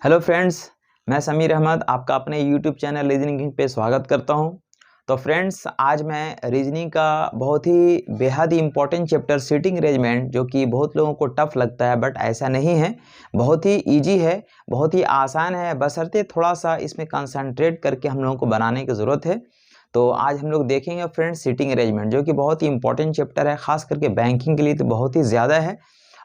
Hello friends, मैं समीर अहमद आपका अपने यूट्यूब चैनल रीजनिंग पे स्वागत करता हूं। तो फ्रेंड्स, आज मैं रीजनिंग का बहुत ही बेहद ही इम्पोर्टेंट चैप्टर सिटिंग अरेंजमेंट, जो कि बहुत लोगों को टफ लगता है बट ऐसा नहीं है, बहुत ही इजी है, बहुत ही आसान है, बशर्ते थोड़ा सा इसमें कंसंट्रेट करके हम लोगों को बनाने की ज़रूरत है। तो आज हम लोग देखेंगे फ्रेंड्स सिटिंग अरेंजमेंट, जो कि बहुत ही इंपॉर्टेंट चैप्टर है, खास करके बैंकिंग के लिए तो बहुत ही ज़्यादा है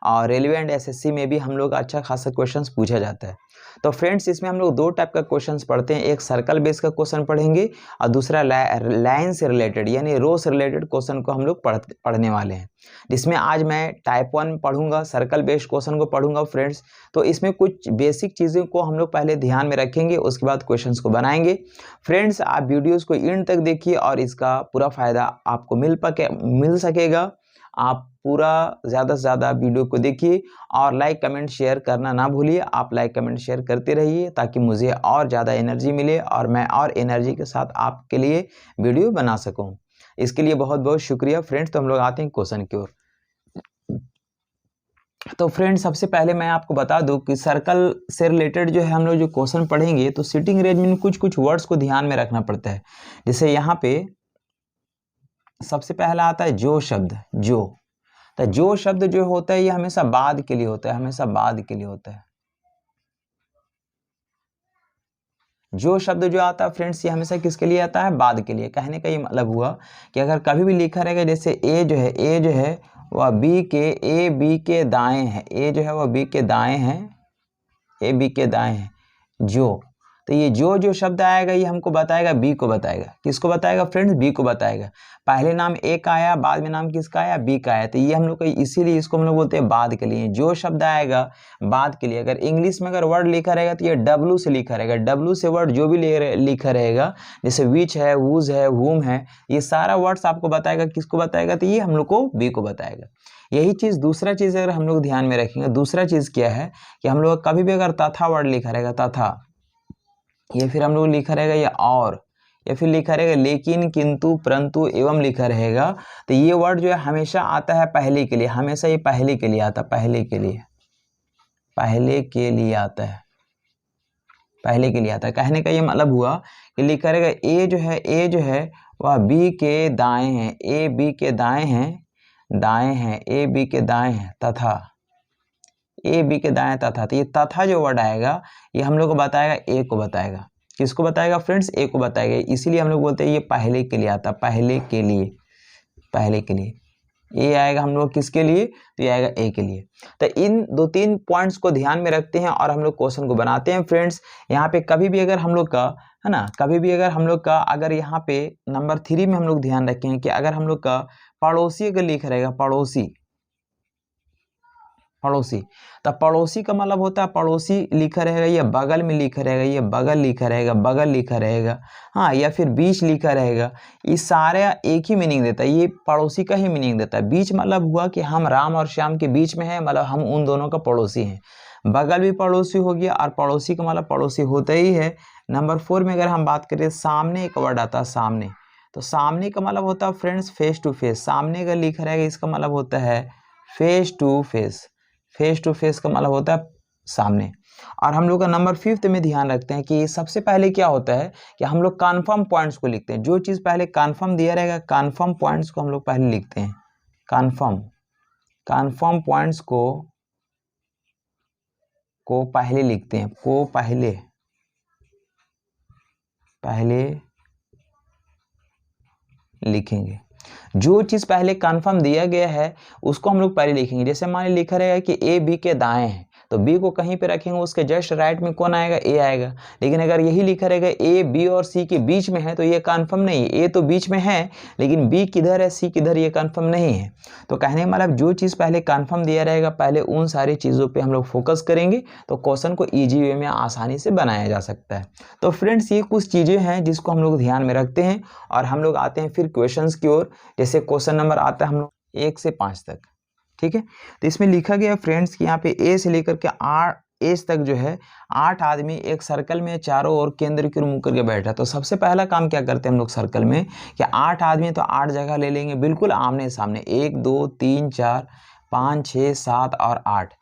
और रेलिवेंट एसएससी में भी हम लोग अच्छा खासा क्वेश्चंस पूछा जाता है। तो फ्रेंड्स, इसमें हम लोग दो टाइप का क्वेश्चंस पढ़ते हैं, एक सर्कल बेस का क्वेश्चन पढ़ेंगे और दूसरा लाइन से रिलेटेड यानी रो से रिलेटेड क्वेश्चन को हम लोग पढ़ने वाले हैं, जिसमें आज मैं टाइप 1 पढ़ूंगा, सर्कल बेस्ड क्वेश्चन को पढ़ूंगा फ्रेंड्स। तो इसमें कुछ बेसिक चीज़ों को हम लोग पहले ध्यान में रखेंगे, उसके बाद क्वेश्चंस को बनाएंगे। फ्रेंड्स, आप वीडियोस को एंड तक देखिए और इसका पूरा फ़ायदा आपको मिल सकेगा। आप पूरा ज़्यादा से ज़्यादा वीडियो को देखिए और लाइक कमेंट शेयर करना ना भूलिए। आप लाइक कमेंट शेयर करते रहिए ताकि मुझे और ज़्यादा एनर्जी मिले और मैं और एनर्जी के साथ आपके लिए वीडियो बना सकूं। इसके लिए बहुत बहुत शुक्रिया फ्रेंड्स। तो हम लोग आते हैं क्वेश्चन की ओर। तो फ्रेंड्स, सबसे पहले मैं आपको बता दूं कि सर्कल से रिलेटेड जो है हम लोग जो क्वेश्चन पढ़ेंगे, तो सिटिंग अरेंजमेंट में कुछ कुछ वर्ड्स को ध्यान में रखना पड़ता है। जैसे यहाँ पे सबसे पहला आता है जो शब्द, जो। तो जो शब्द जो होता है ये हमेशा बाद के लिए होता है, हमेशा बाद के लिए होता है। जो शब्द जो आता है फ्रेंड्स, ये हमेशा किसके लिए आता है? बाद के लिए। कहने का ये मतलब हुआ कि अगर कभी भी लिखा रहेगा जैसे ए जो है वह बी के दाएं है, ए जो है वह बी के दाएं है, ए बी के दाएं है, जो। तो ये जो शब्द आएगा ये हमको बताएगा, बी को बताएगा। किसको बताएगा फ्रेंड्स? बी को बताएगा। पहले नाम ए का आया, बाद में नाम किसका आया? बी का आया। तो ये हम लोग को इसीलिए इसको हम लोग बोलते हैं बाद के लिए। जो शब्द आएगा बाद के लिए, अगर इंग्लिश में अगर वर्ड लिखा रहेगा तो ये डब्लू से लिखा रहेगा। डब्लू से वर्ड जो भी लिखा रहेगा, जैसे विच है, वूज है, वूम है, ये सारा वर्ड्स आपको बताएगा। किसको बताएगा? तो ये हम लोग को बी को बताएगा। यही चीज़ दूसरा चीज़ अगर हम लोग ध्यान में रखेंगे, दूसरा चीज़ क्या है कि हम लोग कभी भी अगर तथा वर्ड लिखा रहेगा, तथा, या फिर हम लोग लिखा रहेगा या और, या फिर लिखा रहेगा लेकिन, किंतु, परंतु, एवं लिखा रहेगा, तो ये वर्ड जो है हमेशा आता है पहले के लिए, हमेशा ये पहले के लिए आता है, पहले के लिए, पहले के लिए आता है, पहले के लिए आता है। कहने का ये मतलब हुआ कि लिखा रहेगा ए जो है वह बी के दाएं है, ए बी के दाएं हैं, दाएं हैं, ए बी के दाएं हैं, तथा ए बी के दाएं तथा। तो ये तथा जो वर्ड आएगा ये हम लोग को बताएगा, ए को बताएगा। किसको बताएगा फ्रेंड्स? ए को बताएगा। इसीलिए हम लोग बोलते हैं ये पहले के लिए आता, पहले के लिए, पहले के लिए। ए आएगा हम लोग किसके लिए? तो ये आएगा ए के लिए। तो इन दो तीन पॉइंट्स को ध्यान में रखते हैं और हम लोग क्वेश्चन को बनाते हैं फ्रेंड्स। यहाँ पे कभी भी अगर हम लोग का है ना, कभी भी अगर हम लोग का अगर यहाँ पे नंबर 3 में हम लोग ध्यान रखें कि अगर हम लोग का पड़ोसी अगर लिखा रहेगा, पड़ोसी, पड़ोसी, तो पड़ोसी का मतलब होता है पड़ोसी लिखा रहेगा, ये बगल में लिखा रहेगा, ये बगल लिखा रहेगा, बगल लिखा रहेगा, हाँ, या फिर बीच लिखा रहेगा। ये सारे एक ही मीनिंग देता है, ये पड़ोसी का ही मीनिंग देता है। बीच मतलब हुआ कि हम राम और श्याम के बीच में है, मतलब हम उन दोनों का पड़ोसी हैं। बगल भी पड़ोसी हो गया और पड़ोसी का मतलब पड़ोसी होता ही है। नंबर 4 में अगर हम बात करें, सामने एक वर्ड आता है, सामने। तो सामने का मतलब होता है फ्रेंड्स फेस टू फेस। सामने अगर लिखा रहेगा इसका मतलब होता है face to face. Face to face का मतलब होता है सामने। और हम लोग का नंबर 5 में ध्यान रखते हैं कि सबसे पहले क्या होता है कि हम लोग कन्फर्म पॉइंट्स को लिखते हैं। जो चीज़ पहले कन्फर्म दिया रहेगा, कन्फर्म पॉइंट्स को हम लोग पहले लिखते हैं। कन्फर्म पॉइंट्स को पहले लिखते हैं, को पहले लिखेंगे। जो चीज़ पहले कन्फर्म दिया गया है उसको हम लोग पहले लिखेंगे। जैसे मान लीजिए लिखा रहेगा कि ए बी के दाएं हैं, तो बी को कहीं पे रखेंगे, उसके जस्ट राइट में कौन आएगा? ए आएगा। लेकिन अगर यही लिखा रहेगा ए बी और सी के बीच में है, तो ये कन्फर्म नहीं है। ए तो बीच में है लेकिन बी किधर है, सी किधर, ये कन्फर्म नहीं है। तो कहने का मतलब जो चीज़ पहले कन्फर्म दिया रहेगा, पहले उन सारी चीज़ों पर हम लोग फोकस करेंगे तो क्वेश्चन को ईजी वे में आसानी से बनाया जा सकता है। तो फ्रेंड्स, ये कुछ चीज़ें हैं जिसको हम लोग ध्यान में रखते हैं और हम लोग आते हैं फिर क्वेश्चन की ओर। जैसे क्वेश्चन नंबर आता है हम लोग 1 से 5 तक, ठीक है। तो इसमें लिखा गया फ्रेंड्स कि यहाँ पे ए से लेकर के 8 एज तक जो है 8 आदमी एक सर्कल में चारों ओर केंद्र की ओर मुंह करके बैठा। तो सबसे पहला काम क्या करते हैं हम लोग सर्कल में कि 8 आदमी तो 8 जगह ले लेंगे बिल्कुल आमने सामने, 1 2 3 4 5 6 7 और 8।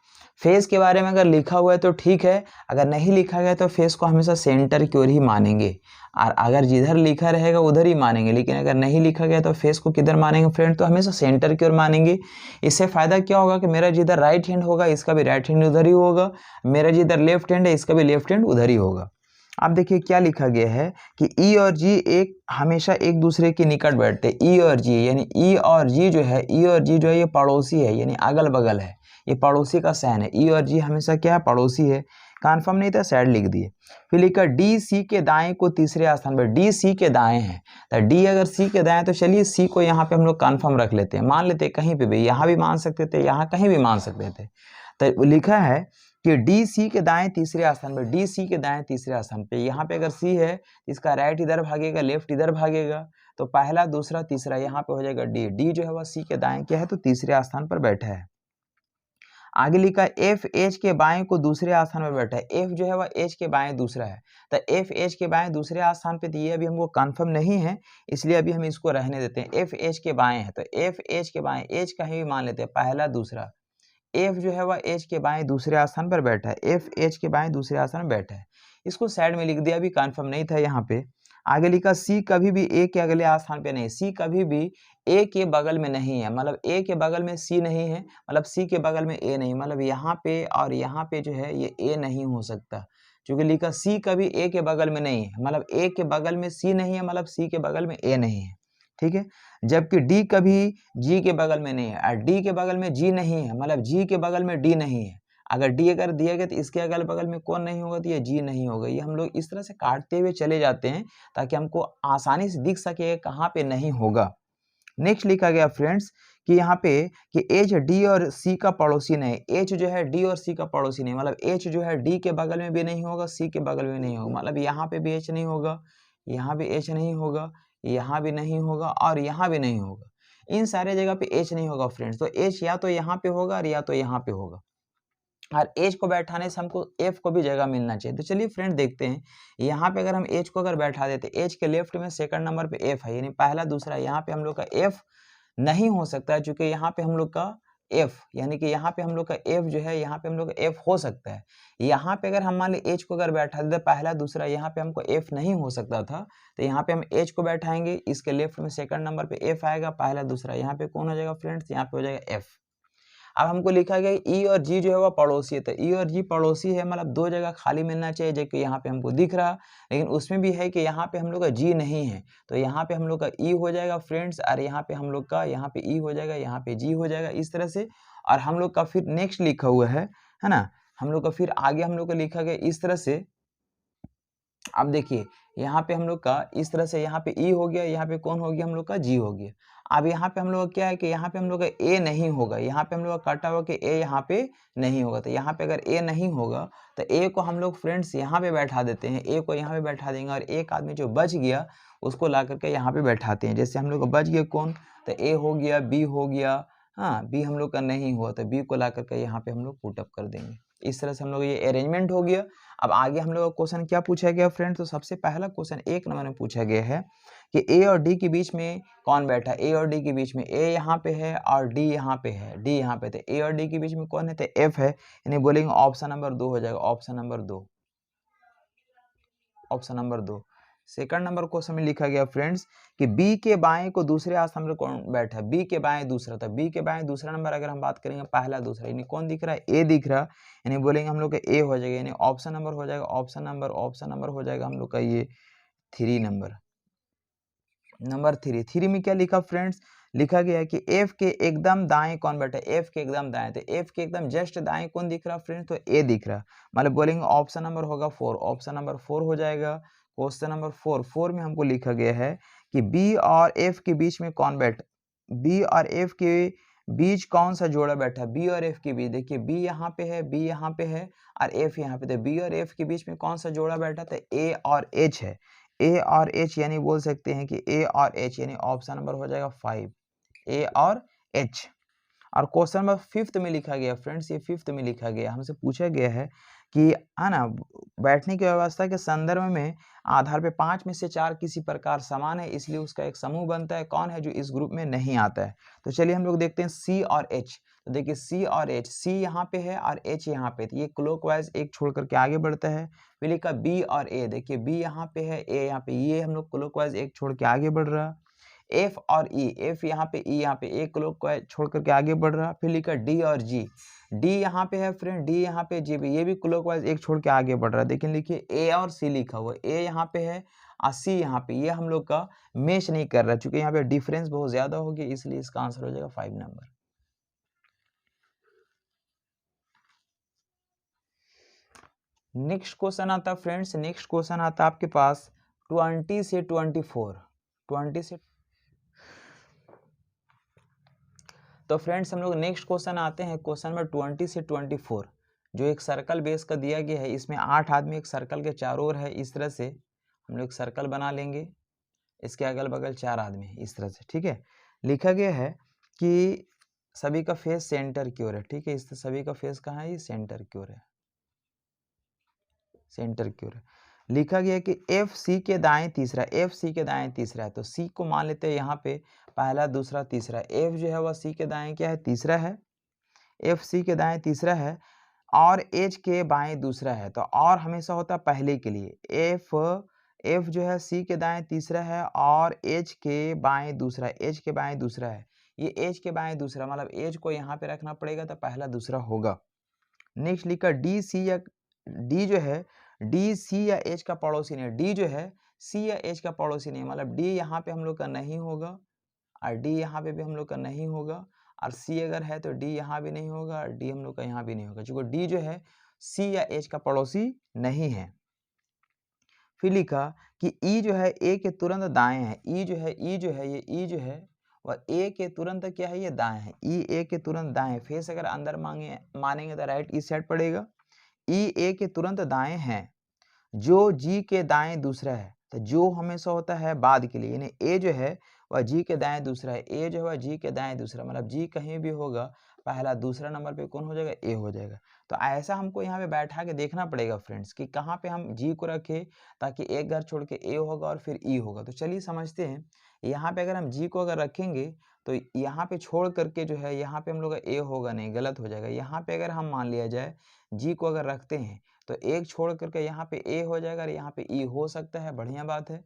फेस के बारे में अगर लिखा हुआ है तो ठीक है, अगर नहीं लिखा गया तो फेस को हमेशा सेंटर की ओर ही मानेंगे, और अगर जिधर लिखा रहेगा उधर ही मानेंगे। लेकिन अगर नहीं लिखा गया तो फेस को किधर मानेंगे फ्रेंड, तो हमेशा सेंटर की ओर मानेंगे। इससे फ़ायदा क्या होगा कि मेरा जिधर राइट हैंड होगा इसका भी राइट हैंड उधर ही होगा, मेरा जिधर लेफ्ट हैंड है इसका भी लेफ्ट हैंड उधर ही होगा। अब देखिए क्या लिखा गया है कि ई और जी एक हमेशा एक दूसरे के निकट बैठते हैं। ई और जी यानी ई और जी जो है, ई और जी जो है ये पड़ोसी है, यानी अगल बगल है, ये पड़ोसी का साइन है। ई और जी हमेशा क्या है, पड़ोसी है। कन्फर्म नहीं था, साइड लिख दिए। फिर लिखा डी सी के दाएं को तीसरे स्थान पर, डी सी के दाएं है, तो डी अगर सी के दाएं तो चलिए सी को यहाँ पे हम लोग कन्फर्म रख लेते हैं, मान लेते हैं कहीं पे भी, यहाँ भी मान सकते थे, यहाँ कहीं भी मान सकते थे। तो लिखा है कि डी सी के दाएं तीसरे स्थान पर, डी सी के दाएं तीसरे स्थान पे, यहाँ पे अगर सी है इसका राइट इधर भागेगा, लेफ्ट इधर भागेगा, तो पहला दूसरा तीसरा यहाँ पे हो जाएगा डी। डी जो है वह सी के दाएं क्या है, तो तीसरे स्थान पर बैठा है। आगे लिखा एफ एच के बाएं को दूसरे स्थान पर बैठा है। एफ जो है वह एच के बाएं दूसरा है, तो एफ एच के बाएं दूसरे स्थान पे, ये अभी हमको कंफर्म नहीं है, इसलिए अभी हम इसको रहने देते हैं। एफ एच के बाएं है, तो एफ एच के बाएं, एच कहीं भी मान लेते हैं, पहला दूसरा। एफ जो है वह एच के बाएं दूसरे स्थान पर बैठा है, एफ एच के बाएं दूसरे स्थान पर बैठा है, इसको साइड में लिख दिया, अभी कंफर्म नहीं था यहाँ पे। आगे लिखा सी कभी भी ए के अगले स्थान पे नहीं, सी कभी भी ए के बगल में नहीं है, मतलब ए के बगल में सी नहीं है, मतलब सी के बगल में ए नहीं, मतलब यहाँ पे और यहाँ पे जो है ये ए नहीं हो सकता, क्योंकि लिखा सी कभी ए के बगल में नहीं है, मतलब ए के बगल में सी नहीं है, मतलब सी के बगल में ए नहीं है, ठीक है। जबकि डी कभी जी के बगल में नहीं है, और डी के बगल में जी नहीं है, मतलब जी के बगल में डी नहीं है। अगर डी अगर दिया गया तो इसके अगल बगल में कौन नहीं होगा, तो ये जी नहीं होगा। ये हम लोग इस तरह से काटते हुए चले जाते हैं ताकि हमको आसानी से दिख सके कहाँ पे नहीं होगा। नेक्स्ट लिखा गया फ्रेंड्स कि यहाँ पे कि एच डी और सी का पड़ोसी नहीं, एच जो है डी और सी का पड़ोसी नहीं, मतलब एच जो है डी के बगल में भी नहीं होगा, सी के बगल में नहीं होगा, मतलब यहाँ पे भी एच नहीं होगा, यहाँ भी एच नहीं होगा, यहाँ भी नहीं होगा, और यहाँ भी नहीं होगा। इन सारे जगह पे एच नहीं होगा फ्रेंड्स, तो एच या तो यहाँ पे होगा और या तो यहाँ पे होगा, और एच को बैठाने से हमको एफ को भी जगह मिलना चाहिए। तो चलिए फ्रेंड देखते हैं, यहाँ पे अगर हम एच को अगर बैठा देते, एच के लेफ्ट में सेकंड नंबर पे एफ है, यानी पहला दूसरा, यहाँ पे हम लोग का एफ नहीं हो सकता है, क्योंकि यहाँ पे हम लोग का एफ, यानी कि यहाँ पे हम लोग का एफ जो है, यहाँ पे हम लोग का एफ हो सकता है। यहाँ पे अगर हम मान ली एच को अगर बैठा देते पहला दूसरा, यहाँ पे हमको एफ नहीं हो सकता था, तो यहाँ पे हम एच को बैठाएंगे, इसके लेफ्ट में सेकंड नंबर पे एफ आएगा, पहला दूसरा, यहाँ पे कौन हो जाएगा फ्रेंड्स, यहाँ पे हो जाएगा एफ। अब हमको लिखा गया ई और जी जो है वह पड़ोसी है, तो ई और जी पड़ोसी है, मतलब दो जगह खाली मिलना चाहिए, जो कि यहाँ पे हमको दिख रहा, लेकिन उसमें भी है कि यहाँ पे हम लोग का जी नहीं है, तो यहाँ पे हम लोग का ई हो जाएगा फ्रेंड्स, और यहाँ पे हम लोग का यहाँ पे ई हो जाएगा, यहाँ पे जी हो जाएगा, इस तरह से। और हम लोग का फिर नेक्स्ट लिखा हुआ है ना, हम लोग का फिर आगे हम लोग का लिखा गया इस तरह से। अब देखिए यहाँ पे हम लोग का इस तरह से, यहाँ पे ई हो गया, यहाँ पे कौन हो गया, हम लोग का जी हो गया। अब यहाँ पे हम लोग का क्या है कि यहाँ पे हम लोग का ए नहीं होगा, यहाँ पे हम लोग का काटा हुआ कि ए यहाँ पे नहीं होगा, तो यहाँ पे अगर ए नहीं होगा तो ए को हम लोग फ्रेंड्स यहाँ पे बैठा देते हैं, ए को यहाँ पे बैठा देंगे, और एक आदमी जो बच गया उसको ला करके यहाँ पे बैठाते हैं। जैसे हम लोग का बच गया कौन, तो ए हो गया, बी हो गया, हाँ बी हम लोग का नहीं हुआ तो बी को ला करके यहाँ पे हम लोग पुटअप कर देंगे। इस तरह से हम लोग ये अरेंजमेंट हो गया। अब आगे हम लोग का क्वेश्चन क्या पूछा गया फ्रेंड, तो सबसे पहला क्वेश्चन 1 नंबर में पूछा गया है कि ए और डी के बीच में कौन बैठा है। ए और डी के बीच में ए यहाँ पे है और डी यहाँ पे है, डी यहाँ पे, तो ए और डी के बीच में कौन है, तो एफ है, यानी बोलेंगे ऑप्शन नंबर 2 हो जाएगा, option number 2, option number 2। Second number question में लिखा गया फ्रेंड्स कि बी के बाएं को दूसरे स्थान पर कौन बैठा है, बी के बाएं दूसरा, था बी के बाएं दूसरा नंबर अगर हम बात करेंगे पहला दूसरा, यानी कौन दिख रहा है, ए दिख रहा, यानी बोलेंगे हम लोग का ए हो जाएगा, यानी ऑप्शन नंबर हो जाएगा, ऑप्शन नंबर हो जाएगा हम लोग का ये 3 नंबर, नंबर 3 में क्या लिखा फ्रेंड्स, लिखा गया है कि एफ के एकदम दाएं कौन बैठा है, एफ के एकदम दाएं, तो एफ के एकदम जस्ट दाएं कौन दिख रहा फ्रेंड्स, तो ए दिख रहा, मतलब बोलेंगे ऑप्शन नंबर होगा 4, ऑप्शन नंबर 4 हो जाएगा। क्वेश्चन नंबर 4 में हमको लिखा गया है कि बी और एफ के बीच में कौन बैठा, बी और एफ के बीच कौन सा जोड़ा बैठा, बी और एफ के बीच, देखिए बी यहाँ पे है, बी यहाँ पे है और एफ यहाँ पे, तो बी और एफ के बीच में कौन सा जोड़ा बैठा, तो ए और एच है, ए और एच, यानी बोल सकते हैं कि ए और एच, यानी ऑप्शन नंबर हो जाएगा 5, ए और एच। और क्वेश्चन नंबर 5 में लिखा गया फ्रेंड्स, ये 5 में लिखा गया, हमसे पूछा गया है कि है ना, बैठने की व्यवस्था के संदर्भ में आधार पे 5 में से 4 किसी प्रकार समान है, इसलिए उसका एक समूह बनता है, कौन है जो इस ग्रुप में नहीं आता है। तो चलिए हम लोग देखते हैं सी और एच। तो देखिए सी और एच, सी यहाँ पे है और एच यहाँ पे, तो ये क्लॉकवाइज एक छोड़ करके आगे बढ़ता है। फिर लिखा बी और ए, देखिए बी यहाँ पे है, ए यहाँ पे, ये हम लोग क्लॉकवाइज एक छोड़ के आगे बढ़ रहा। एफ और ई, एफ यहाँ पे, ई यहाँ पे, एक क्लॉकवाइज छोड़ करके आगे बढ़ रहा। फिर लिखा डी और जी, डी यहाँ पे है फ्रेंड, डी यहाँ पे, जी पे, ये भी क्लॉकवाइज एक छोड़ के आगे बढ़ रहा है। देखिए लिखिए ए और सी लिखा हुआ, ए यहाँ पे है और सी यहाँ पे, ये हम लोग का मैच नहीं कर रहा, चूंकि यहाँ पे डिफरेंस बहुत ज्यादा हो गया, इसलिए इसका आंसर हो जाएगा 5 नंबर। नेक्स्ट क्वेश्चन आता फ्रेंड्स, नेक्स्ट क्वेश्चन आता आपके पास 20 से 24, 20 से। तो फ्रेंड्स हम लोग नेक्स्ट क्वेश्चन आते हैं, क्वेश्चन नंबर 20 से 24, जो एक सर्कल बेस का दिया गया है। इसमें 8 आदमी एक सर्कल के चारों ओर है, इस तरह से हम लोग सर्कल बना लेंगे, इसके अगल बगल 4 आदमी है, इस तरह से, ठीक है। लिखा गया है कि सभी का फेस सेंटर की ओर है, ठीक है, इस सभी का फेस कहाँ है, ये सेंटर की ओर है, सेंटर की ओर है। लिखा गया है कि एफ सी के दाएं तीसरा, एफ सी के दाएं तीसरा है, तो सी को मान लेते हैं यहाँ पे पहला, दूसरा, तीसरा। एफ जो है वह सी के दाएं क्या है, तीसरा है, एफ सी के दाएं तीसरा है, और एच के बाएं दूसरा है। तो और हमेशा होता है पहले के लिए, एफ, एफ जो है सी के दाएं तीसरा है और एच के बाएं दूसरा, एच के बाएं दूसरा है, ये एच के बाएं दूसरा, मतलब एच को यहाँ पे रखना पड़ेगा, तो पहला दूसरा होगा। नेक्स्ट लिखा डी सी या डी जो है, डी सी या एच का पड़ोसी नहीं, डी जो है सी या एच का पड़ोसी नहीं, मतलब डी यहाँ पे हम लोग का नहीं होगा और डी यहाँ पे भी हम लोग का नहीं होगा, और सी अगर है तो डी यहाँ भी नहीं होगा और डी हम लोग का यहाँ भी नहीं होगा, क्योंकि डी जो है सी या एच का पड़ोसी नहीं है। फिर लिखा कि ई जो है ए के तुरंत दाएं है, ई जो है, ई जो है, ये ई जो है वह ए के तुरंत क्या है, ये दाएं है, ई ए के तुरंत दाएं। फेस अगर अंदर मानेंगे तो राइट इस साइड पड़ेगा। ई ए के तुरंत दाएं है, जो जी के दाएं दूसरा है, तो जो हमेशा होता है बाद के लिए, यानी ए जो है वह जी के दाएं दूसरा है, ए जो है वह जी के दाएं दूसरा, मतलब जी कहीं भी होगा पहला दूसरा नंबर पे कौन हो जाएगा, ए हो जाएगा। तो ऐसा हमको यहाँ पे बैठा के देखना पड़ेगा फ्रेंड्स कि कहाँ पे हम जी को रखें ताकि एक घर छोड़ के ए होगा और फिर ई होगा। तो चलिए समझते हैं, यहाँ पे अगर हम जी को अगर रखेंगे तो यहाँ पे छोड़ करके जो है यहाँ पे हम लोग का ए होगा नहीं, गलत हो जाएगा। यहाँ पे अगर हम मान लिया जाए जी को अगर रखते हैं तो एक छोड़ करके यहाँ पे ए हो जाएगा और यहाँ पे ई हो सकता है, बढ़िया बात है।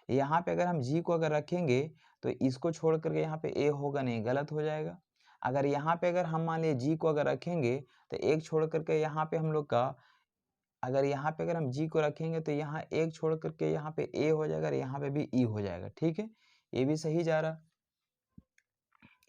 यहाँ पे अगर हम जी को अगर रखेंगे तो इसको छोड़ करके यहाँ पे ए होगा नहीं, गलत हो जाएगा। अगर यहाँ पे अगर हम मान लिए जी को अगर रखेंगे तो एक छोड़ करके यहाँ पे हम लोग का, अगर यहाँ पे अगर हम जी को रखेंगे तो यहाँ एक छोड़ करके यहाँ पे ए हो जाएगा और यहाँ पे भी ई हो जाएगा, ठीक है, ये भी सही जा रहा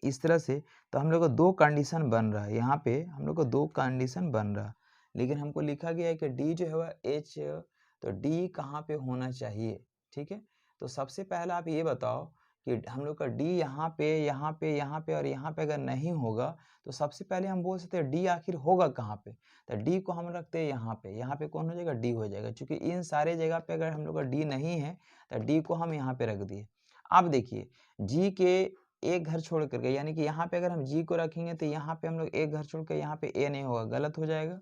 इस तरह से। तो हम लोग को 2 कंडीशन बन रहा है, यहाँ पे हम लोग को 2 कंडीशन बन रहा, लेकिन हमको लिखा गया है कि डी जो है वह एच, तो डी कहाँ पे होना चाहिए, ठीक है। तो सबसे पहला आप ये बताओ कि हम लोग का डी यहाँ पे, यहाँ पे, यहाँ पे और यहाँ पे अगर नहीं होगा तो सबसे पहले हम बोल सकते हैं डी आखिर होगा कहाँ पे, तो डी को हम रखते हैं यहाँ पे, यहाँ पे कौन हो जाएगा, डी हो जाएगा, क्योंकि इन सारे जगह पे अगर हम लोग का डी नहीं है तो डी को हम यहाँ पे रख दिए। अब देखिए जी के एक घर छोड़ करके, यानी कि यहाँ पे अगर हम जी को रखेंगे तो यहाँ पे हम लोग एक घर छोड़ कर यहाँ पे ए नहीं होगा, गलत हो जाएगा।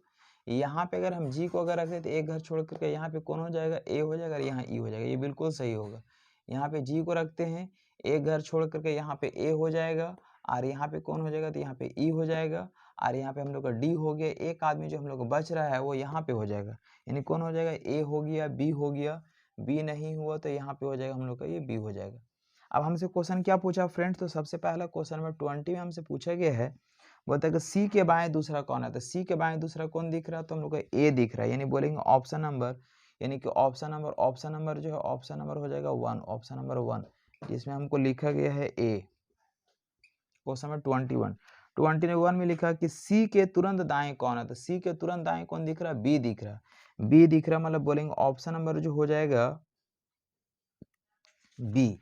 यहाँ पे अगर हम जी को अगर रखें तो एक घर छोड़ करके यहाँ पे कौन हो जाएगा, ए हो जाएगा और यहाँ ई हो जाएगा, ये बिल्कुल सही होगा। यहाँ पे जी को रखते हैं, एक घर छोड़ करके यहाँ पे ए हो जाएगा और यहाँ पे कौन हो जाएगा, तो यहाँ पे ई हो जाएगा और यहाँ पे हम लोग का डी हो गया। एक आदमी जो हम लोग को बच रहा है वो यहाँ पे हो जाएगा, यानी कौन हो जाएगा, ए हो गया, बी हो गया, बी नहीं हुआ तो यहाँ पे हो जाएगा हम लोग का ये बी हो जाएगा। अब हमसे क्वेश्चन क्या पूछा फ्रेंड्स, तो सबसे पहला क्वेश्चन नंबर 20 में हमसे पूछा गया है, बोलता है कि सी के बाएं दूसरा कौन है, तो सी के बाएं दूसरा कौन दिख रहा है, तो हम लोग को ए दिख रहा है, यानी बोलेंगे ऑप्शन नंबर, यानी कि ऑप्शन नंबर जो है ऑप्शन नंबर हो जाएगा 1, ऑप्शन नंबर 1, जिसमें हमको लिखा गया है ए। क्वेश्चन नंबर 21 में लिखा कि सी के तुरंत दाएं कौन है, तो सी के तुरंत दाएं कौन दिख रहा है, बी दिख रहा है, बी दिख रहा है, मतलब बोलेंगे ऑप्शन नंबर जो हो जाएगा बी,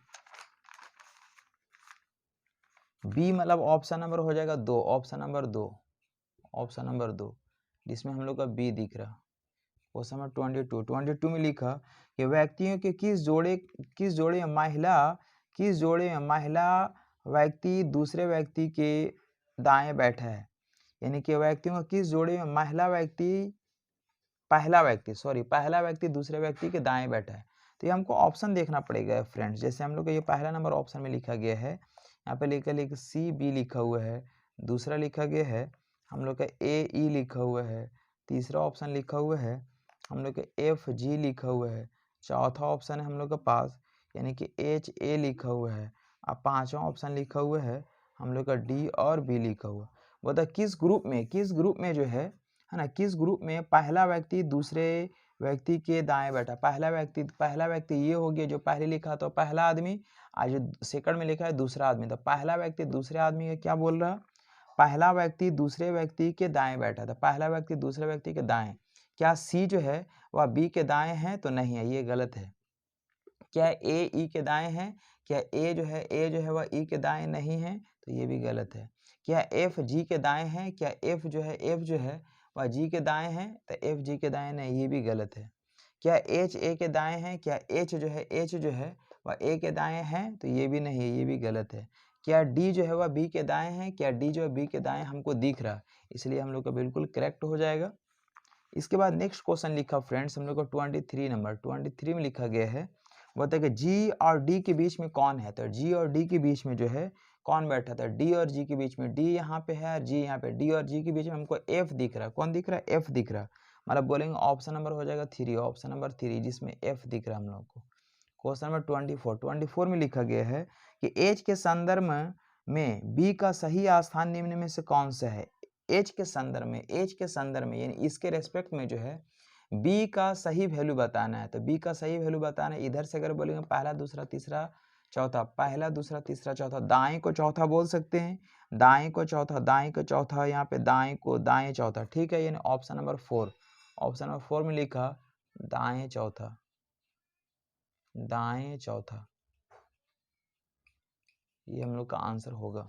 बी मतलब ऑप्शन नंबर हो जाएगा 2, ऑप्शन नंबर 2, ऑप्शन नंबर 2, जिसमें हम लोग का बी दिख रहा। क्वेश्चन नंबर 22 में लिखा कि व्यक्तियों के किस जोड़े में महिला व्यक्ति दूसरे व्यक्ति के दाएं बैठा है, यानी कि व्यक्तियों के किस जोड़े में पहला व्यक्ति दूसरे व्यक्ति के दाएं बैठा है। तो ये हमको ऑप्शन देखना पड़ेगा फ्रेंड्स, जैसे हम लोग का ये पहला नंबर ऑप्शन में लिखा गया है, यहाँ पे लिखा सी बी लिखा हुआ है, दूसरा लिखा गया है हम लोग का ए ई लिखा हुआ है, तीसरा ऑप्शन लिखा हुआ है हम लोग का एफ जी लिखा हुआ है, चौथा ऑप्शन है हम लोग के पास यानी कि एच ए लिखा हुआ है, अब पांचवा ऑप्शन लिखा हुआ है हम लोग का डी और बी लिखा हुआ। बता किस ग्रुप में जो है ना, किस ग्रुप में पहला व्यक्ति दूसरे व्यक्ति के दाएं बैठा। पहला व्यक्ति ये हो गया जो पहले लिखा तो पहला आदमी, आज जो सेकंड में लिखा है दूसरा आदमी, तो पहला व्यक्ति दूसरे आदमी का क्या बोल रहा, पहला व्यक्ति दूसरे व्यक्ति के दाएं बैठा था, पहला व्यक्ति दूसरे व्यक्ति के दाएं। क्या सी जो है वह बी के दाएं है, तो नहीं है, ये गलत है। क्या ए ई के दाएं है, क्या ए जो है वह ई के दाएं नहीं है, तो ये भी गलत है। क्या एफ जी के दाएं है, क्या एफ जो है वह जी के दाएं है, तो एफ जी के दाएं नहीं, ये भी गलत है। क्या एच ए के दाएं है, क्या एच जो है वह ए के दाएं है, तो ये भी नहीं है, ये भी गलत है। क्या डी जो है वह बी के दाएं है, क्या डी जो है बी के दाएं हमको दिख रहा है, इसलिए हम लोग का बिल्कुल करेक्ट हो जाएगा। इसके बाद नेक्स्ट क्वेश्चन लिखा फ्रेंड्स हम लोग को 23 नंबर 23 में लिखा गया है, बताइए कि जी और डी के बीच में कौन है, तो जी और डी के बीच में जो है कौन बैठा था, डी और जी के बीच में, डी यहाँ पे है जी यहाँ पे, डी और जी के बीच में हमको एफ दिख रहा है, कौन दिख रहा है, एफ दिख रहा है, मतलब बोलेंगे ऑप्शन नंबर हो जाएगा 3, ऑप्शन नंबर 3 जिसमें एफ दिख रहा है हम लोग को। क्वेश्चन नंबर 24 में लिखा गया है कि एच के संदर्भ में बी का सही स्थान निम्न में से कौन सा है। एच के संदर्भ में यानी इसके रेस्पेक्ट में जो है बी का सही वैल्यू बताना है, तो बी का सही वैल्यू बताना है। इधर से अगर बोलेंगे पहला दूसरा तीसरा चौथा, पहला दूसरा तीसरा चौथा, दाएं को चौथा बोल सकते हैं, दाएं को चौथा, यहाँ पे दाएं को दाएं चौथा, ठीक है, यानी ऑप्शन नंबर 4 में लिखा दाएं चौथा, ये हम लोग का आंसर होगा।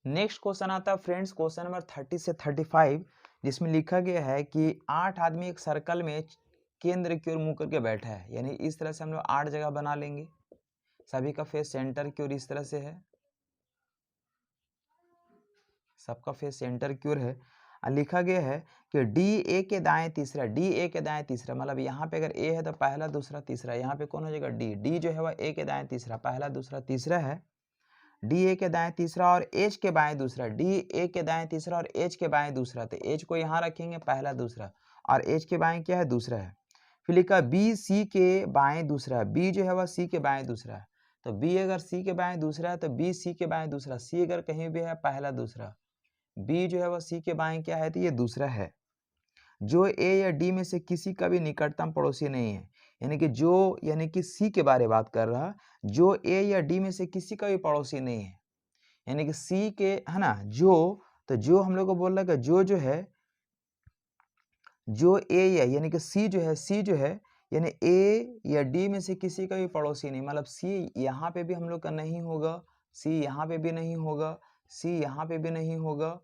नेक्स्ट क्वेश्चन आता है फ्रेंड्स क्वेश्चन नंबर 30 से 35, जिसमें लिखा गया है कि 8 आदमी एक सर्कल में केंद्र की ओर मुंह करके बैठा है, यानी इस तरह से हम लोग 8 जगह बना लेंगे, सभी का फेस सेंटर की ओर इस तरह से है, सबका फेस सेंटर की ओर है। लिखा गया है कि डी ए के दाएं तीसरा, मतलब यहाँ पे अगर ए है तो पहला दूसरा तीसरा, यहाँ पे कौन हो जाएगा डी जो है वह ए के दाएं तीसरा, पहला दूसरा तीसरा है, डी ए के दाएं तीसरा और एच के बाएं दूसरा, डी ए के दाएं तीसरा और एच के बाएं दूसरा, तो एच को यहाँ रखेंगे पहला दूसरा और एच के बाएं क्या है दूसरा है। फिर लिखा बी सी के बाएं दूसरा, बी जो है वह सी के बाएं दूसरा है, तो बी अगर सी के बाएं दूसरा है तो बी सी के बाएं दूसरा, सी अगर कहीं भी है पहला दूसरा, बी जो है वह सी के बाएं क्या है, तो ये दूसरा है। जो ए या डी में से किसी का भी निकटतम पड़ोसी नहीं है, यानी कि सी के बारे में बात कर रहा, जो ए या डी में से किसी का भी पड़ोसी नहीं है, यानी कि सी के है ना, जो हम लोग को बोल रहा है जो ए या यानी कि सी जो है यानी ए या डी में से किसी का भी पड़ोसी नहीं, मतलब सी यहाँ पे भी हम लोग का नहीं होगा, सी यहाँ पे भी नहीं होगा, सी यहाँ पे भी नहीं होगा,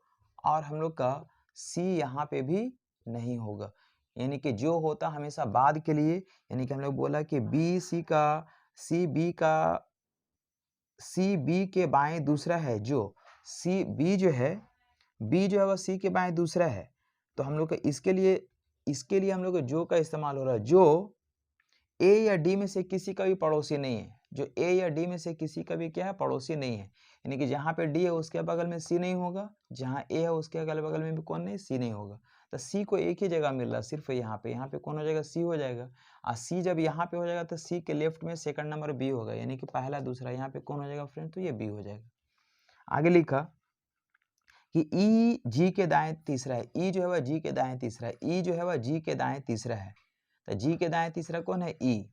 और हम लोग का सी यहाँ पे भी नहीं होगा, यानी कि जो होता हमेशा बाद के लिए, यानी कि हम लोग बोला कि सी बी के बाएं दूसरा है, जो सी बी जो है वह सी के बाएं दूसरा है, तो हम लोग का इसके लिए हम लोग जो का इस्तेमाल हो रहा है, जो ए या डी में से किसी का भी पड़ोसी नहीं है, जो ए या डी में से किसी का भी क्या है पड़ोसी नहीं है, यानी कि जहाँ पे डी है उसके बगल में सी नहीं होगा, जहाँ ए है उसके अगल बगल में भी कौन नहीं सी नहीं होगा, तो सी को एक ही जगह मिल रहा है सिर्फ यहाँ पे कौन हो जाएगा, सी हो जाएगा। और सी जब यहाँ पे हो जाएगा तो सी के लेफ्ट में सेकंड नंबर बी होगा, यानी कि पहला दूसरा यहाँ पे कौन हो जाएगा फ्रेंड, तो ये बी हो जाएगा। आगे लिखा कि ई जी के दाएं तीसरा है, ई जो है वह जी के दाएं तीसरा है, ई जो है वह जी के दाएं तीसरा है। तो जी के दाएं तीसरा कौन है, ई।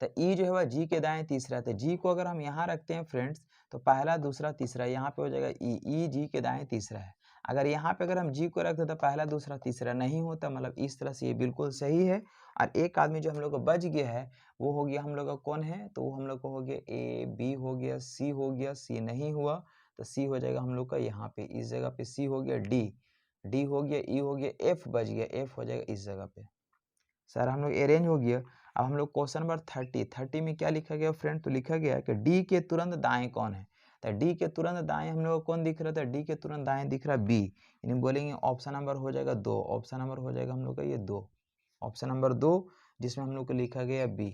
तो ई जो है वह जी के दाएं तीसरा है। तो जी को अगर हम यहाँ रखते हैं फ्रेंड्स तो पहला दूसरा तीसरा यहाँ पे हो जाएगा ई जी के दाएं तीसरा है। अगर यहाँ पे अगर हम जी को रखते तो पहला दूसरा तीसरा नहीं होता, मतलब इस तरह से ये बिल्कुल सही है। और एक आदमी जो हम लोग को बच गया है वो हो गया हम लोग का कौन है, तो वो हम लोग को हो गया ए, बी हो गया, सी हो गया, सी नहीं हुआ तो सी हो जाएगा हम लोग का यहाँ पे, इस जगह पे सी हो गया, डी हो गया, ई हो गया, एफ बच गया, एफ हो जाएगा इस जगह पे। सर हम लोग अरेंज हो गया। अब हम लोग क्वेश्चन नंबर 30 में क्या लिखा गया फ्रेंड, तो लिखा गया कि डी के तुरंत दाएं कौन है। तो डी के तुरंत दाएं हम लोग को कौन दिख रहा था, डी के तुरंत दाएं दिख रहा बी, यानी बोलेंगे ऑप्शन नंबर हो जाएगा 2, ऑप्शन नंबर हो जाएगा हम लोग का ये 2, ऑप्शन नंबर 2 जिसमें हम लोग को लिखा गया बी।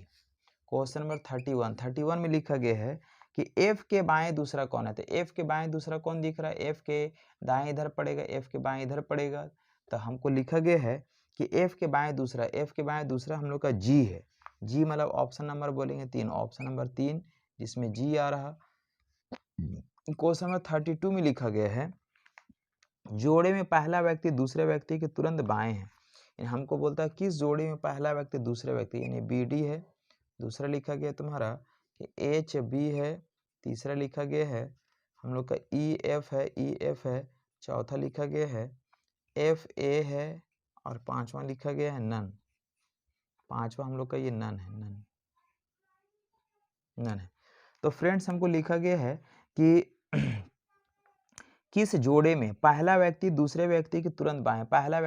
क्वेश्चन नंबर 31 में लिखा गया है कि एफ के बाएं दूसरा कौन है। तो एफ के बाएं दूसरा कौन दिख रहा है, एफ के दाएं इधर पड़ेगा, एफ के बाएं इधर पड़ेगा। तो हमको लिखा गया है कि एफ के बाएं दूसरा हम लोग का जी है। जी मतलब ऑप्शन नंबर बोलेंगे 3, ऑप्शन नंबर 3 जिसमें जी आ रहा। क्वेश्चन नंबर 32 में लिखा गया है जोड़े में पहला व्यक्ति दूसरे व्यक्ति के तुरंत बाएं है। हमको बोलता है किस जोड़े में पहला व्यक्ति दूसरे व्यक्ति, यानी बी डी है। दूसरा लिखा गया तुम्हारा कि एच बी है। तीसरा लिखा गया है हम लोग का ई एफ है। चौथा लिखा गया है एफ ए है। और पांचवा लिखा गया है नन। पांचवा हम लोग का ये नन है। तो फ्रेंड्स हमको लिखा गया है कि किस जोड़े में पहला व्यक्ति दूसरे व्यक्ति के तुरंत बाएं, पहला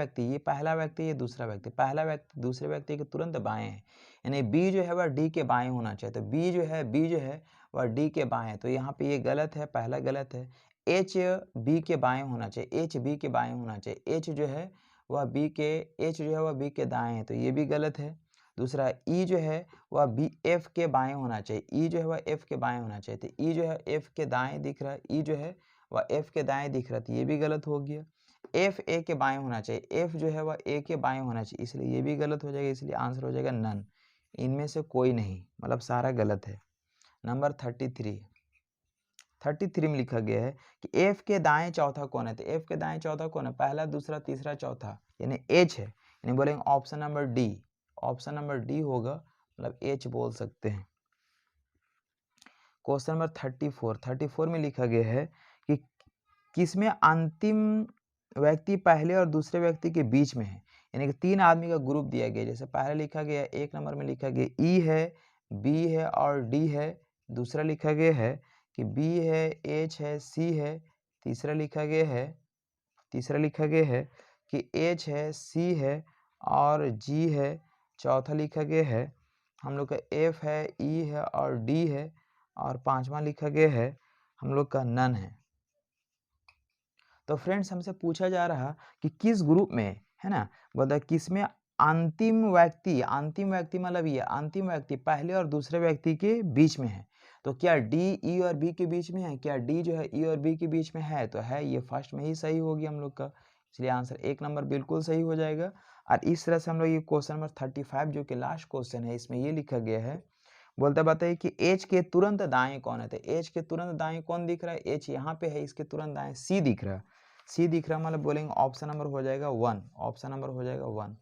व्यक्ति ये दूसरा व्यक्ति, पहला व्यक्ति दूसरे व्यक्ति के तुरंत बाएं है, यानी बी जो है वह डी के बाएं होना चाहिए। तो बी जो है वह डी के बाएं है, तो यहाँ पे ये गलत है, पहला गलत है। एच बी के बाएं होना चाहिए, एच बी के बाएं होना चाहिए, एच जो है वह बी के दाएं है, तो ये भी गलत है। दूसरा ई जो है वह बी एफ के बाएं होना चाहिए, ई जो है वह एफ के बाएं होना चाहिए, तो ई जो है एफ के दाएं दिख रहा है, ई जो है वह एफ के दाएं दिख रहा था, ये भी गलत हो गया। एफ ए के बाएं होना चाहिए, एफ जो है वह ए के बाएं होना चाहिए, इसलिए ये भी गलत हो जाएगा, इसलिए आंसर हो जाएगा नन। इनमें से कोई नहीं, मतलब सारा गलत है। नंबर 33 में लिखा गया है कि एफ के दाएं चौथा कौन है। तो एफ के दाएं चौथा कौन है, पहला दूसरा तीसरा चौथा, यानी एच है, यानी बोलेंगे option number D, option number D होगा, मतलब एच बोल सकते हैं। क्वेश्चन नंबर 34 में लिखा गया है कि किसमें अंतिम व्यक्ति पहले और दूसरे व्यक्ति के बीच में है, यानी कि 3 आदमी का ग्रुप दिया गया। जैसे पहले लिखा गया 1 नंबर में लिखा गया ई है, बी है और डी है। दूसरा लिखा गया है कि बी है, एच है, सी है। तीसरा लिखा गया है कि एच है, सी है और जी है। चौथा लिखा गया है हम लोग का एफ है, ई है और डी है। और पांचवा लिखा गया है हम लोग का नन है। तो फ्रेंड्स हमसे पूछा जा रहा कि किस ग्रुप में है ना, बोलता है किसमें अंतिम व्यक्ति मतलब ये अंतिम व्यक्ति पहले और दूसरे व्यक्ति के बीच में है। तो क्या डी ई और बी के बीच में है, क्या डी जो है ई और बी के बीच में है, तो है, ये फर्स्ट में ही सही होगी हम लोग का, इसलिए आंसर 1 नंबर बिल्कुल सही हो जाएगा। और इस तरह से हम लोग ये क्वेश्चन नंबर 35 जो कि लास्ट क्वेश्चन है, इसमें ये लिखा गया है, बोलता बताइए कि एच के तुरंत दाएं कौन है। तो एच के तुरंत दाएं कौन दिख रहा है, एच यहाँ पे है, इसके तुरंत दाएं सी दिख रहा है, मतलब बोलेंगे ऑप्शन नंबर हो जाएगा 1, ऑप्शन नंबर हो जाएगा 1,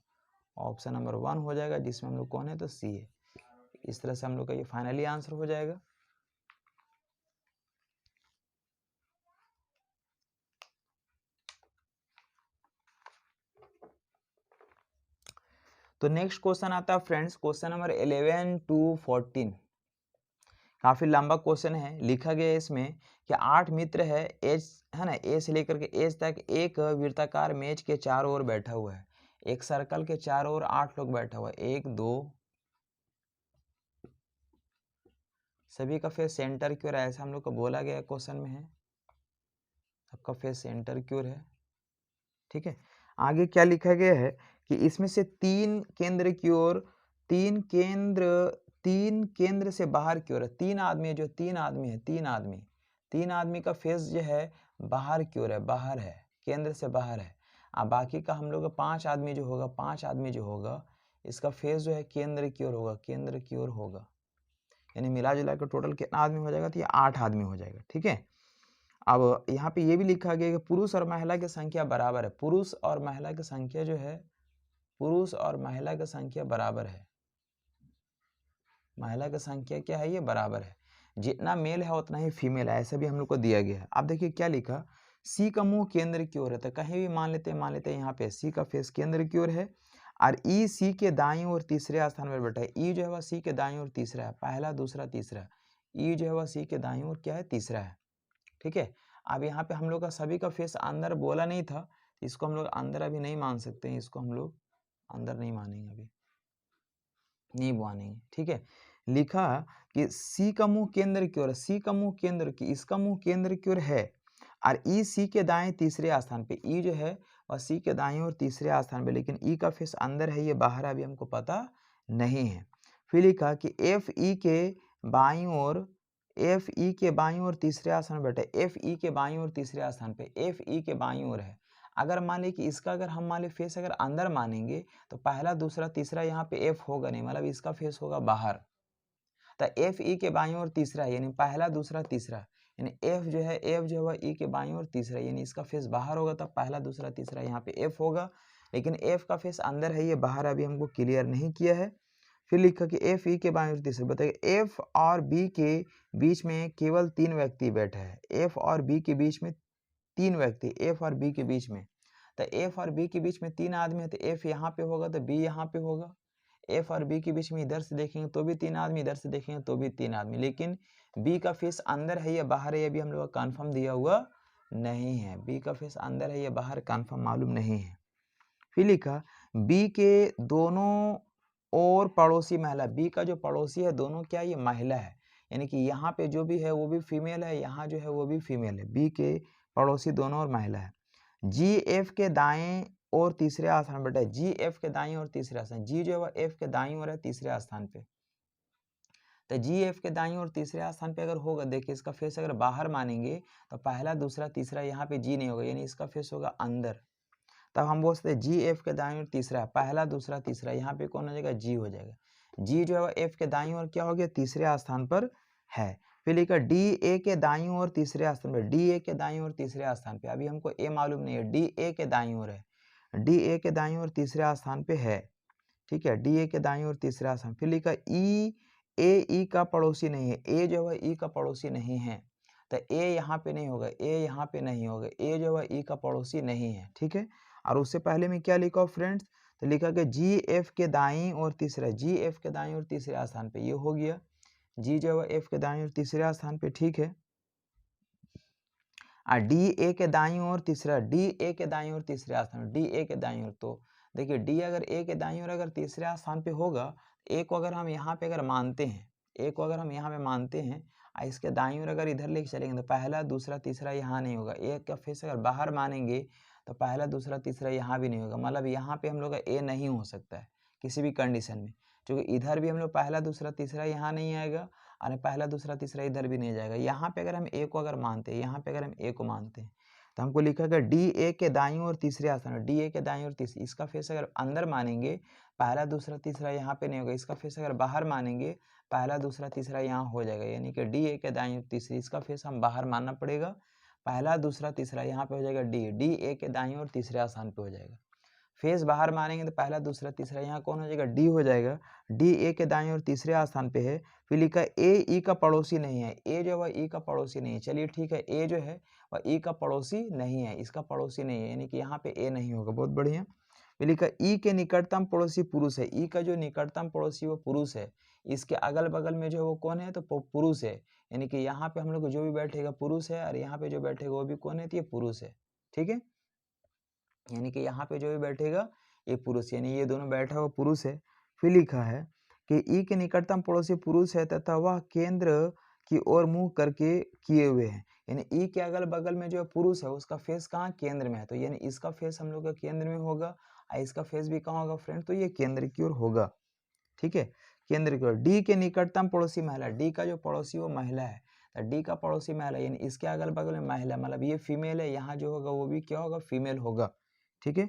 ऑप्शन नंबर 1 हो जाएगा, जिसमें हम लोग कौन है, तो सी है। इस तरह से हम लोग का ये फाइनली आंसर हो जाएगा। तो नेक्स्ट क्वेश्चन आता है फ्रेंड्स, क्वेश्चन नंबर 11 to 14। काफी लंबा क्वेश्चन है। लिखा गया है इसमें कि 8 मित्र है, एच है ना, ए से लेकर के एच तक एक वृत्ताकार मेज के चारों ओर बैठा हुआ है। एक सर्कल के चारों ओर 8 लोग बैठा हुआ है, 1 2, सभी का फेस सेंटर की ओर है, ऐसा हम लोग को बोला गया क्वेश्चन में है, सबका फेस सेंटर की ओर है। ठीक है, आगे क्या लिखा गया है कि इसमें से 3 केंद्र की ओर, 3 केंद्र से बाहर की ओर है। 3 आदमी का फेस जो है बाहर की ओर है, बाहर है, केंद्र से बाहर है। अब बाकी का हम लोग का 5 आदमी जो होगा, 5 आदमी जो होगा इसका फेस जो है केंद्र की ओर होगा, केंद्र की ओर होगा। यानी मिला जुला के टोटल कितना आदमी हो जाएगा, तो ये 8 आदमी हो जाएगा। ठीक है, अब यहाँ पे ये भी लिखा गया कि पुरुष और महिला की संख्या बराबर है। पुरुष और महिला की संख्या जो है, पुरुष और महिला की संख्या बराबर है। महिला की संख्या क्या है, ये बराबर है। जितना मेल है उतना ही फीमेल है, ऐसा भी हम लोग को दिया गया है। अब देखिए क्या लिखा, सी का मुंह केंद्र की ओर है, तो कहीं भी मान लेते हैं यहाँ पे सी का फेस केंद्र की ओर है, और ई सी के दाईं ओर तीसरे स्थान पर बैठा है। ई जो है वह सी के दाईं ओर तीसरा है, पहला दूसरा तीसरा। ई जो है वह सी के दाईं ओर क्या है, तीसरा है। ठीक है, अब यहाँ पे हम लोग का सभी का फेस अंदर बोला नहीं था, इसको हम लोग अंदर अभी नहीं मान सकते हैं, इसको हम लोग अंदर नहीं मानेंगे, अभी नहीं मानेंगे। ठीक है, लिखा कि सी का मुंह केंद्र की ओर, सी का मुंह केंद्र की, इसका मुंह केंद्र की ओर है, और ई सी के दाएं तीसरे स्थान पे। ई जो है वह सी के दाएं और तीसरे स्थान पे, लेकिन ई का फेस अंदर है, ये बाहर अभी हमको पता नहीं है। फिर लिखा कि एफ ई के बाईं ओर, एफ ई के बाईं ओर तीसरे स्थान पे बैठे। एफ ई के बाईं ओर तीसरे स्थान पे, एफ ई के बाईं ओर है। अगर मान ली कि इसका अगर हम मान ली फेस अगर अंदर मानेंगे तो पहला दूसरा तीसरा यहाँ पे एफ होगा नहीं, मतलब इसका फेस होगा बाहर। तो एफ ई के बाईं ओर तीसरा यानी पहला दूसरा तीसरा, यानी एफ जो है, एफ जो है ई के बाईं ओर तीसरा, यानी इसका फेस बाहर होगा, तब पहला दूसरा तीसरा यहाँ पे एफ होगा। लेकिन एफ का फेस अंदर है, ये बाहर अभी हमको क्लियर नहीं किया है। फिर लिखा कि एफ ई के बाईं ओर तीसरा, बताइए एफ और बी के बीच में केवल 3 व्यक्ति बैठे हैं। एफ और बी के बीच में 3 व्यक्ति, एफ और बी के बीच में, तो एफ और बी के बीच में 3 आदमी है, तो एफ यहाँ पे होगा तो बी यहाँ पे होगा। एफ और बी के बीच में इधर से देखेंगे तो भी 3 आदमी, इधर से देखेंगे तो भी 3 आदमी, लेकिन बी का फेस अंदर है या बाहर है, ये भी हम लोग का कन्फर्म दिया हुआ नहीं है। बी का फेस अंदर है या बाहर कन्फर्म मालूम नहीं है। फिर लिखा बी के दोनों और पड़ोसी महिला, बी का जो पड़ोसी है दोनों क्या, ये महिला है, यानी कि यहाँ पे जो भी है वो भी फीमेल है, यहाँ जो है वो भी फीमेल है। बी के पड़ोसी दोनों और महिला है। जी एफ के दाएं और तीसरे स्थान पर, जी एफ के दाएं और तीसरे स्थान, जी जो है वह एफ के दाएं और है तीसरे स्थान पे, तो जी एफ के दाईं और तीसरे स्थान पे अगर होगा, देखिए इसका फेस अगर बाहर मानेंगे तो पहला दूसरा तीसरा, यहाँ पे जी नहीं होगा, यानी इसका फेस होगा अंदर। तब हम बोलते हैं जी एफ के दाईं ओर तीसरा, पहला दूसरा तीसरा, यहाँ पे कौन हो जाएगा, जी हो जाएगा। जी जो है वह एफ के दाईं ओर क्या हो गया, तीसरे स्थान पर है। फिर लिखा डी ए के दाईं ओर तीसरे स्थान पर, डी ए के दाईं ओर तीसरे स्थान पे, अभी हमको ए मालूम नहीं है, डी ए के दाईं ओर है, डी ए के दाईं ओर तीसरे स्थान पे है। ठीक है, डी ए के दाईं ओर तीसरा स्थान। फिर लिखा ई, ए ई का पड़ोसी नहीं है, ए जो है ई का पड़ोसी नहीं है, तो ए यहाँ पे नहीं होगा, ए यहाँ पे नहीं होगा, ए जो है ई का पड़ोसी नहीं है। ठीक है, और उससे पहले में क्या लिखा फ्रेंड्स, तो लिखा कि जी एफ के दाईं और तीसरा, जी एफ के दाईं और तीसरे स्थान पे, ये हो गया जी जो है एफ के दाईं और तीसरे स्थान पे। ठीक है, और डी ए के दाईं और तीसरा, डी ए के दाईं और तीसरे स्थान, डी ए के दाईं ओर, तो देखिए डी अगर ए के दाईं ओर अगर तीसरे स्थान पे होगा, ए को अगर हम यहाँ पे अगर मानते हैं, ए को अगर हम यहाँ पे मानते हैं, इसके दाईं ओर अगर इधर लेके चलेंगे तो पहला दूसरा तीसरा यहाँ नहीं होगा। ए का फेस अगर बाहर मानेंगे तो पहला दूसरा तीसरा यहाँ भी नहीं होगा, मतलब यहाँ पे हम लोग का ए नहीं हो सकता है किसी भी कंडीशन में, क्योंकि इधर भी हम लोग पहला दूसरा तीसरा यहाँ नहीं आएगा, और पहला दूसरा तीसरा इधर भी नहीं जाएगा। यहाँ पे अगर हम ए को अगर मानते हैं, यहाँ पे अगर हम ए को मानते हैं, तो हमको लिखा गया डी ए के दाईं ओर तीसरे स्थान, डी ए के दाईं ओर तीसरी, इसका फेस अगर अंदर मानेंगे पहला दूसरा तीसरा यहाँ पे नहीं होगा, इसका फेस अगर बाहर मानेंगे पहला दूसरा तीसरा यहाँ हो जाएगा, यानी कि डी ए के दाईं ओर तीसरी, इसका फेस हम बाहर मानना पड़ेगा, पहला दूसरा तीसरा यहाँ पे हो जाएगा डी, डी ए के दाईं ओर तीसरे स्थान पे हो जाएगा। फेस बाहर मारेंगे तो पहला दूसरा तीसरा, यहाँ कौन हो जाएगा, डी हो जाएगा, डी ए के दाईं ओर तीसरे स्थान पे है। फिर लिखा ए ई का पड़ोसी नहीं है, ए जो है ई का पड़ोसी नहीं है, चलिए ठीक है, ए जो है वह ई का पड़ोसी नहीं है, इसका पड़ोसी नहीं है, यानी कि यहाँ पे ए नहीं होगा, बहुत बढ़िया। फिर लिखा ई के निकटतम पड़ोसी पुरुष है, ई का जो निकटतम पड़ोसी वो पुरुष है, इसके अगल बगल में जो है वो कौन है, तो पुरुष है, यानी कि यहाँ पे हम लोग जो भी बैठेगा पुरुष है, और यहाँ पे जो बैठेगा वो भी कौन है, तो ये पुरुष है। ठीक है, यानी कि यहाँ पे जो भी बैठेगा ये पुरुष, यानी ये दोनों बैठा हुआ पुरुष है। फिर लिखा है कि ई के निकटतम पड़ोसी पुरुष है तथा वह केंद्र की ओर मुंह करके किए हुए हैं, यानी ई के अगल बगल में जो पुरुष है उसका फेस कहाँ, केंद्र में है, तो यानी इसका फेस हम लोग का केंद्र में होगा, और इसका फेस भी कहाँ होगा फ्रेंड, तो ये केंद्र की ओर होगा। ठीक है, केंद्र की ओर। डी के निकटतम पड़ोसी महिला, डी का जो पड़ोसी वो महिला है, तो डी का पड़ोसी महिला, यानी इसके अगल बगल में महिला, मतलब ये फीमेल है, यहाँ जो होगा वो भी क्या होगा, फीमेल होगा, ठीक है।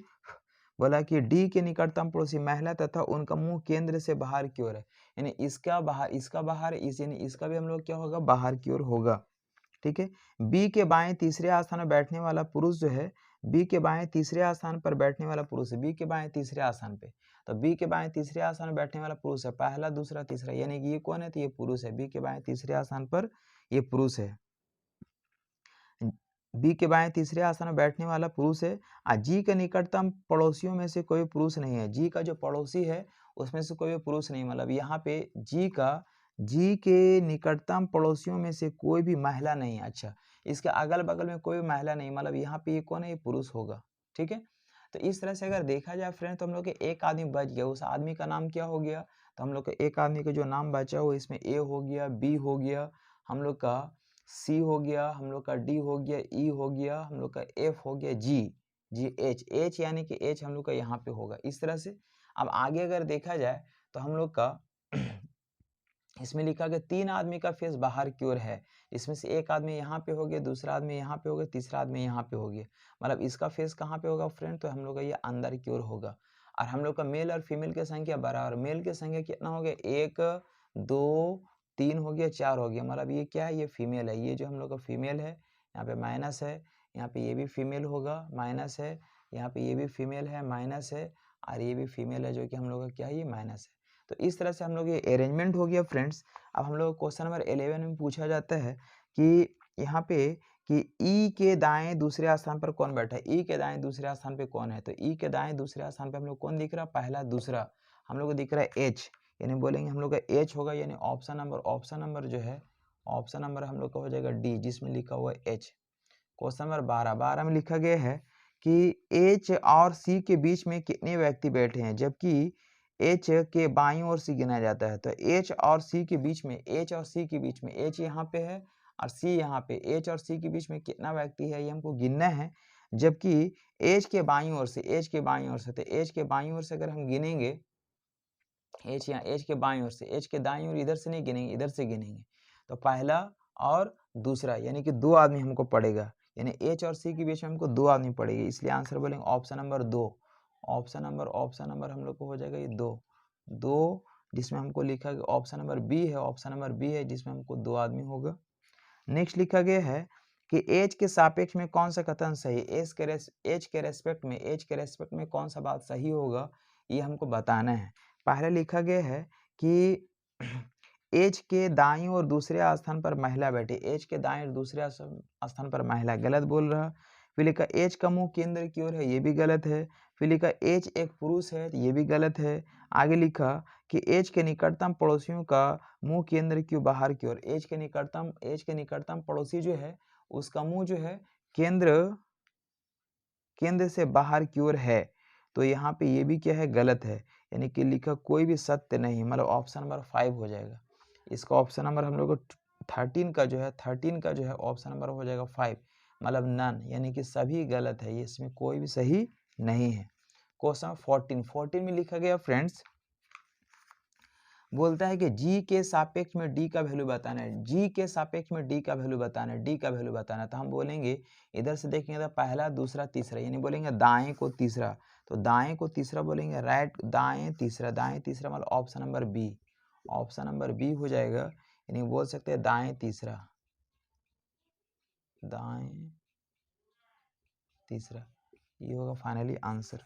बोला कि डी के निकटतम पड़ोसी महिला तथा उनका मुंह केंद्र से बाहर की ओर है, यानी इसका बाहर यानी इसका भी हम लोग क्या होगा, बाहर की ओर होगा। ठीक है। बी के बाएं तीसरे स्थान पर बैठने वाला पुरुष जो है, बी के बाएं तीसरे स्थान पर बैठने वाला पुरुष है, बी के बाएं तीसरे स्थान पे, तो बी के बाएं तीसरे स्थान पर बैठने वाला पुरुष है, पहला दूसरा तीसरा, यानी कि ये कौन है, तो ये पुरुष है, बी के बाएं तीसरे स्थान पर ये पुरुष है, बी के बाएं तीसरे स्थान पर बैठने वाला पुरुष है। जी के निकटतम पड़ोसियों में से कोई पुरुष नहीं है, जी का जो पड़ोसी है उसमें से कोई भी पुरुष नहीं, मतलब यहाँ पे जी के निकटतम पड़ोसियों में से कोई भी महिला नहीं है। अच्छा, इसके अगल बगल में कोई भी महिला नहीं, मतलब यहाँ पे ये कौन है, ये पुरुष होगा। ठीक है। तो इस तरह से अगर देखा जाए फ्रेंड, तो हम लोग के एक आदमी बच गया, उस आदमी का नाम क्या हो गया, तो हम लोग के एक आदमी का जो नाम बचा वो इसमें ए हो गया, बी हो गया, हम लोग का सी हो गया, हम लोग का डी हो गया, ई हो गया, हम लोग का एफ हो गया, जी एच यानी कि एच हम लोग का यहाँ पे होगा। इस तरह से अब आगे अगर देखा जाए तो हम लोग का इसमें लिखा गया 3 आदमी का फेस बाहर की ओर है, इसमें से एक आदमी यहाँ पे हो गया, दूसरा आदमी यहाँ पे हो गया, तीसरा आदमी यहाँ पे हो गया, मतलब इसका फेस कहाँ पे होगा फ्रेंड, तो हम लोग का ये अंदर की ओर होगा। और हम लोग का मेल और फीमेल की संख्या बराबर, मेल की संख्या कितना हो गया, 1 2 3 हो गया, 4 हो गया, मतलब ये क्या है, ये फीमेल है, ये जो हम लोग का फीमेल है, यहाँ पे माइनस है, यहाँ पे ये भी फीमेल होगा, माइनस है, यहाँ पे ये भी फीमेल है, माइनस है, और ये भी फीमेल है जो कि हम लोग का क्या है, ये माइनस है। तो इस तरह से हम लोग ये अरेंजमेंट हो गया फ्रेंड्स। अब हम लोग क्वेश्चन नंबर 11 में पूछा जाता है कि यहाँ पे कि ई के दाएं दूसरे स्थान पर कौन बैठा है, ई के दाएं दूसरे स्थान पे कौन है, तो ई के दाएं दूसरे स्थान पे हम लोग कौन दिख रहा है, पहला दूसरा हम लोग को दिख रहा है एच, यानी बोलेंगे हम लोग का एच होगा, यानी ऑप्शन नंबर जो है, ऑप्शन नंबर हम लोग का हो जाएगा डी, जिसमें लिखा हुआ है एच। क्वेश्चन नंबर 12 में लिखा गया है कि एच और सी के बीच में कितने व्यक्ति बैठे हैं, जबकि एच के बाईं ओर से गिना जाता है, तो एच और सी के बीच में, एच और सी के बीच में, एच यहाँ पे है और सी यहाँ पे, एच और सी के बीच में कितना व्यक्ति है ये हमको गिनना है, जबकि एच के बाईं ओर से, एच के बाईं ओर से, तो एच के बाईं ओर से अगर हम गिनेंगे, एच यहाँ एच के बाईं ओर से, एच के दाईं ओर इधर से नहीं गिनेंगे, इधर से गिनेंगे, तो पहला और दूसरा यानी कि 2 आदमी हमको पड़ेगा, यानी एच और सी के बीच में हमको 2 आदमी पड़ेगी, इसलिए आंसर बोलेंगे ऑप्शन नंबर 2। ऑप्शन नंबर हम लोग को हो जाएगा ये 2, जिसमें हमको लिखा गया ऑप्शन नंबर बी है, ऑप्शन नंबर बी है जिसमें हमको 2 आदमी होगा। नेक्स्ट लिखा गया है कि एज के सापेक्ष में कौन सा कथन सही, एज के रेस्पेक्ट में कौन सा बात सही होगा, ये हमको बताना है। पहले लिखा गया है कि एज के दाईं और दूसरे स्थान पर महिला बैठी, एज के दाईं और दूसरे स्थान पर महिला, गलत बोल रहा। फिर लिखा एज का मुंह केंद्र की ओर है, ये भी गलत है। फिर लिखा एज एक पुरुष है, ये भी गलत है। आगे लिखा कि एज के निकटतम पड़ोसियों का मुंह केंद्र की बाहर की ओर, एज के निकटतम पड़ोसी जो है उसका मुंह जो है केंद्र से बाहर की ओर है, तो यहाँ पे ये भी क्या है, गलत है, यानी कि लिखा कोई भी सत्य नहीं, मतलब ऑप्शन नंबर 5 हो जाएगा। इसका ऑप्शन नंबर हम लोग को 13 का जो है ऑप्शन नंबर हो जाएगा 5, मतलब नन, यानी कि सभी गलत है, ये इसमें कोई भी सही नहीं है। क्वेश्चन 14 में लिखा गया फ्रेंड्स, बोलता है कि जी के सापेक्ष में डी का वैल्यू बताना है, जी के सापेक्ष में डी का वैल्यू बताना है, डी का वैल्यू बताना है, तो हम बोलेंगे इधर से देखेंगे तो पहला दूसरा तीसरा, यानी बोलेंगे दाएं को तीसरा, तो दाएं को तीसरा बोलेंगे, राइट दाएं तीसरा मतलब ऑप्शन नंबर बी हो जाएगा, यानी बोल सकते हैं दाएं तीसरा, ये होगा फाइनली आंसर।